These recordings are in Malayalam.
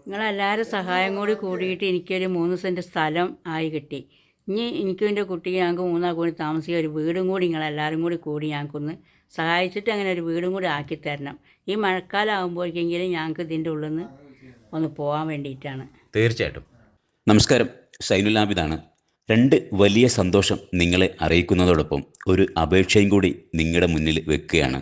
നിങ്ങളെല്ലാവരും സഹായം കൂടിയിട്ട് എനിക്കൊരു 3 സെൻറ്റ് സ്ഥലം ആയി കിട്ടി. ഇനി എനിക്കും എൻ്റെ കുട്ടിക്ക് ഞങ്ങൾക്ക് മൂന്നാൾക്കും കൂടി താമസിക്കാൻ ഒരു വീടും കൂടി നിങ്ങളെല്ലാവരും കൂടി ഞങ്ങൾക്കൊന്ന് സഹായിച്ചിട്ട് അങ്ങനെ ഒരു വീടും കൂടി ആക്കി തരണം. ഈ മഴക്കാലം ആകുമ്പോഴേക്കെങ്കിലും ഞങ്ങൾക്ക് ഇതിൻ്റെ ഉള്ളിൽ നിന്ന് ഒന്ന് പോകാൻ വേണ്ടിയിട്ടാണ്. തീർച്ചയായിട്ടും. നമസ്കാരം, സൈനുൽ ആബിദാണ്. 2 വലിയ സന്തോഷം നിങ്ങളെ അറിയിക്കുന്നതോടൊപ്പം ഒരു അപേക്ഷയും കൂടി നിങ്ങളുടെ മുന്നിൽ വെക്കുകയാണ്.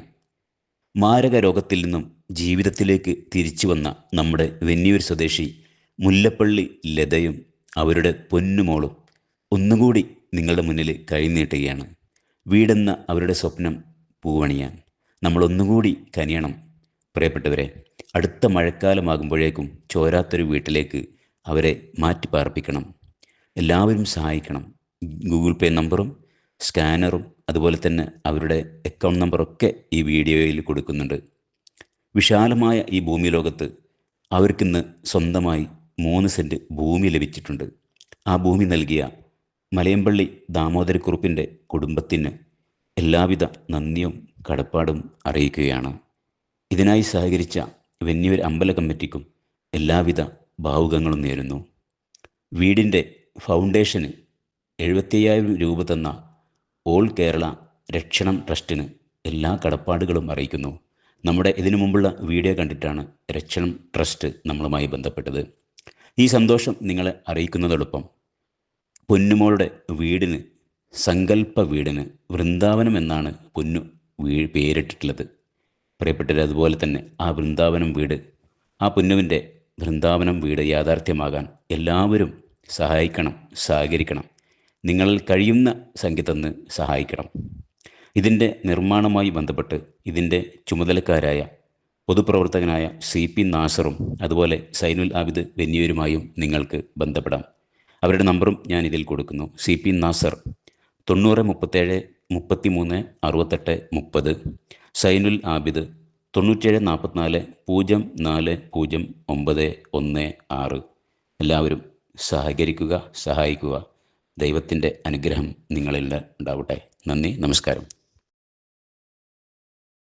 മാരക രോഗത്തിൽ നിന്നും ജീവിതത്തിലേക്ക് തിരിച്ചു വന്ന നമ്മുടെ വെന്നിയൂർ സ്വദേശി മുല്ലപ്പള്ളി ലതയും അവരുടെ പൊന്നുമോളും ഒന്നുകൂടി നിങ്ങളുടെ മുന്നിൽ കൈനീട്ടുകയാണ്. വീടെന്ന അവരുടെ സ്വപ്നം പൂവണിയാൻ നമ്മളൊന്നുകൂടി കനിയണം. പ്രിയപ്പെട്ടവരെ, അടുത്ത മഴക്കാലമാകുമ്പോഴേക്കും ചോരാത്തൊരു വീട്ടിലേക്ക് അവരെ മാറ്റി പാർപ്പിക്കണം. എല്ലാവരും സഹായിക്കണം. ഗൂഗിൾ പേ നമ്പറും സ്കാനറും അതുപോലെ തന്നെ അവരുടെ അക്കൗണ്ട് നമ്പറൊക്കെ ഈ വീഡിയോയിൽ കൊടുക്കുന്നുണ്ട്. വിശാലമായ ഈ ഭൂമി ലോകത്ത് അവർക്കിന്ന് സ്വന്തമായി 3 സെൻറ്റ് ഭൂമി ലഭിച്ചിട്ടുണ്ട്. ആ ഭൂമി നൽകിയ മലയമ്പള്ളി ദാമോദരക്കുറുപ്പിൻ്റെ കുടുംബത്തിന് എല്ലാവിധ നന്ദിയും കടപ്പാടും അറിയിക്കുകയാണ്. ഇതിനായി സഹകരിച്ച വെന്നിയൂർ അമ്പല കമ്മിറ്റിക്കും എല്ലാവിധ ഭാവുകങ്ങളും നേരുന്നു. വീടിൻ്റെ ഫൗണ്ടേഷന് 75,000 രൂപ തന്ന ഓൾ കേരള രക്ഷണം ട്രസ്റ്റിന് എല്ലാ കടപ്പാടുകളും അറിയിക്കുന്നു. നമ്മുടെ ഇതിനു മുമ്പുള്ള വീഡിയോ കണ്ടിട്ടാണ് രക്ഷണം ട്രസ്റ്റ് നമ്മളുമായി ബന്ധപ്പെട്ടത്. ഈ സന്തോഷം നിങ്ങളെ അറിയിക്കുന്നതോടൊപ്പം പൊന്നുമോളുടെ വീടിന്, സങ്കല്പ വീടിന് വൃന്ദാവനം എന്നാണ് പൊന്നു പേരിട്ടിട്ടുള്ളത്. പ്രിയപ്പെട്ടവർ, അതുപോലെ തന്നെ ആ വൃന്ദാവനം വീട്, ആ പൊന്നുവിൻ്റെ വൃന്ദാവനം വീട് യാഥാർത്ഥ്യമാകാൻ എല്ലാവരും സഹായിക്കണം, സഹകരിക്കണം. നിങ്ങളിൽ കഴിയുന്ന സംഖ്യ തന്ന് സഹായിക്കണം. ഇതിൻ്റെ നിർമ്മാണവുമായി ബന്ധപ്പെട്ട് ഇതിൻ്റെ ചുമതലക്കാരായ പൊതുപ്രവർത്തകനായ CP നാസറും അതുപോലെ സൈനുൽ ആബിദ് വെന്നിയൂരുമായും നിങ്ങൾക്ക് ബന്ധപ്പെടാം. അവരുടെ നമ്പറും ഞാൻ ഇതിൽ കൊടുക്കുന്നു. CP നാസർ 90 37 33 68 30, സൈനുൽ ആബിദ് 97 44 04 09116. എല്ലാവരും സഹകരിക്കുക, സഹായിക്കുക. ദൈവത്തിൻ്റെ അനുഗ്രഹം നിങ്ങളിൽ ഉണ്ടാവട്ടെ. നന്ദി, നമസ്കാരം.